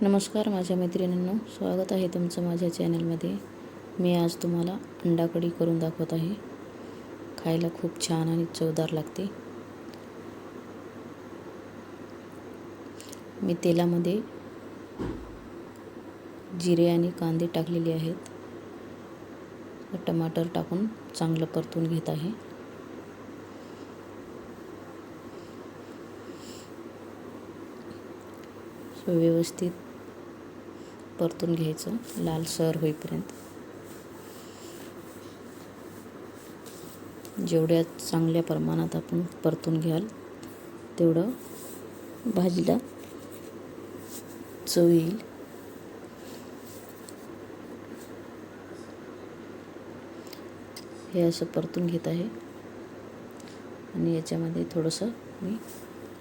नमस्कार माझ्या मैत्रिणींनो, स्वागत आहे तुमचं माझ्या चॅनलमध्ये. मी आज तुम्हाला अंडा कढी करून दाखवत आहे. खायला खूप छान आणि चवदार लागते. मी तेलामध्ये जिरे आणि कांदे टाकलेले आहेत. टमाटर टाकून चांगलं परतून घेत आहे. व्यवस्थित परतून घ्यायचं लालसर होईपर्यंत. जेवढ्या चांगल्या प्रमाणात आपण परतून घ्याल तेवढं भाजीला चव येईल. हे असं परतून घेत आहे आणि याच्यामध्ये थोडंसं मी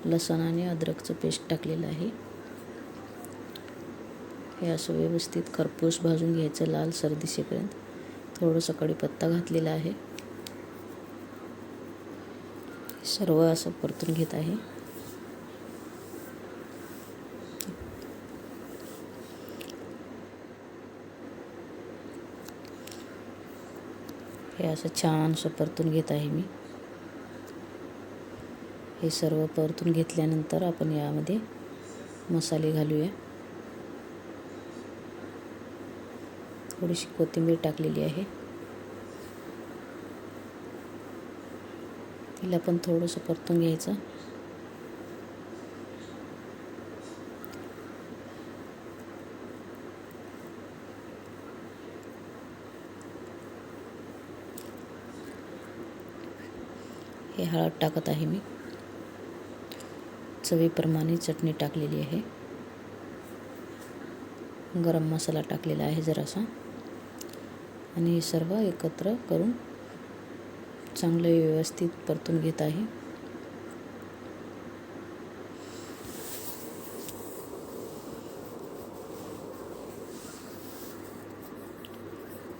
लसूण आणि अद्रकचं पेस्ट टाकलेलं आहे. हे असं व्यवस्थित खरपूस भाजून घ्यायचं लालसर दिसेपर्यंत. थोडंसं कढीपत्ता घातलेला आहे. सर्व असं परतून घेत आहे. हे असं छानसं परतून घेत आहे मी. हे सर्व परतून घेतल्यानंतर आपण यामध्ये मसाले घालूया. थोडीशी कोथिंबीर टाकलेली आहे. तिला पण थोडंसं परतून घ्यायचं. हे हळद टाकत आहे मी. चवीप्रमाणे चटणी टाकलेली आहे. गरम मसाला टाकलेला आहे जरासा. आणि हे सर्व एकत्र करून चांगलं व्यवस्थित परतून घेत आहे.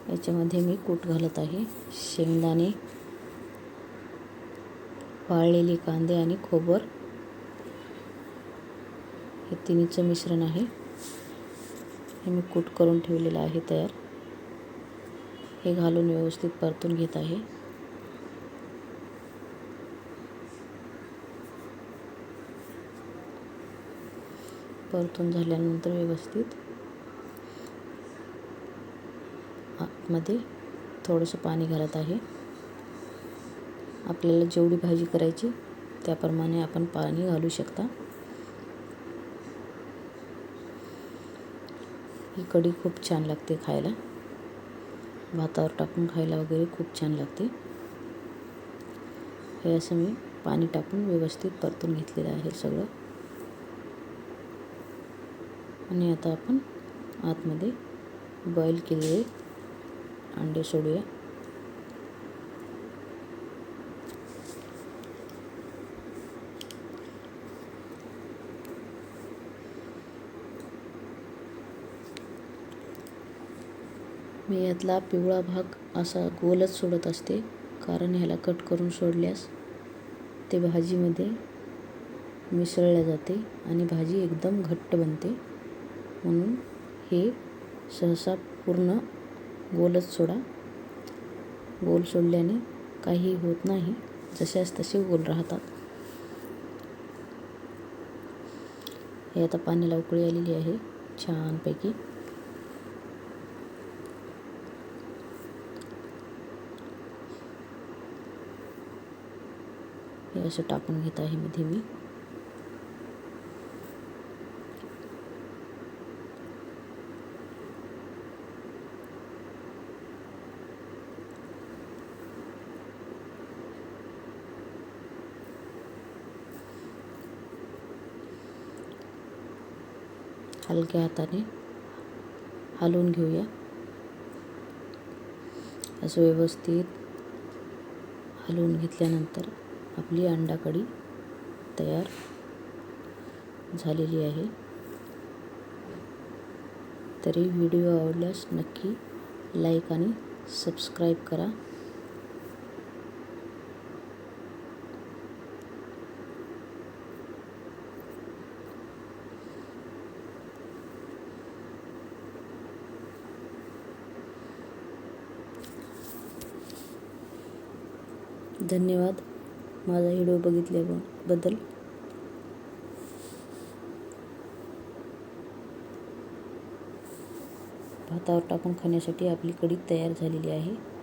याच्यामध्ये मी कूट घालत आहे. शेंगदाणे, वाळलेले कांदे आणि खोबर हे तिन्हीचं मिश्रण आहे. हे मी कूट करून ठेवलेलं आहे तयार. हे घालून व्यवस्थित परतून घेत आहे. परतून झाल्यानंतर व्यवस्थित आतमध्ये थोडंसं पाणी घालत आहे. आपल्याला जेवढी भाजी करायची त्याप्रमाणे आपण पाणी घालू शकता. ही कढी खूप छान लागते खायला. भातावर टाकून खायला वगैरे खूप छान लागते. हे असं मी पाणी टाकून व्यवस्थित परतून घेतलेलं आहे सगळं. आणि आता आपण आतमध्ये बॉईल केलेले अंडे सोडूया. मी यातला पिवळा भाग असा गोलच सोडत असते, कारण ह्याला कट करून सोडल्यास ते भाजीमध्ये मिसळल्या जाते आणि भाजी एकदम घट्ट बनते. म्हणून हे सहसा पूर्ण गोलच सोडा. गोल सोडल्याने काही होत नाही, जशास तसे गोल राहतात. हे आता पाण्याला उकळी आलेली आहे छानपैकी. हे असं टाकून घेत आहे मध्ये मी. हलक्या हाताने हलवून घेऊया. असं व्यवस्थित हलवून घेतल्यानंतर आपली अंडा कढी तयार झालेली आहे. तरी व्हिडिओ आवडल्यास नक्की लाईक आणि सबस्क्राईब करा. धन्यवाद माझा व्हिडिओ बघितल्याबद्दल. भातावर टाकून खाण्यासाठी आपली कढी तयार झालेली आहे.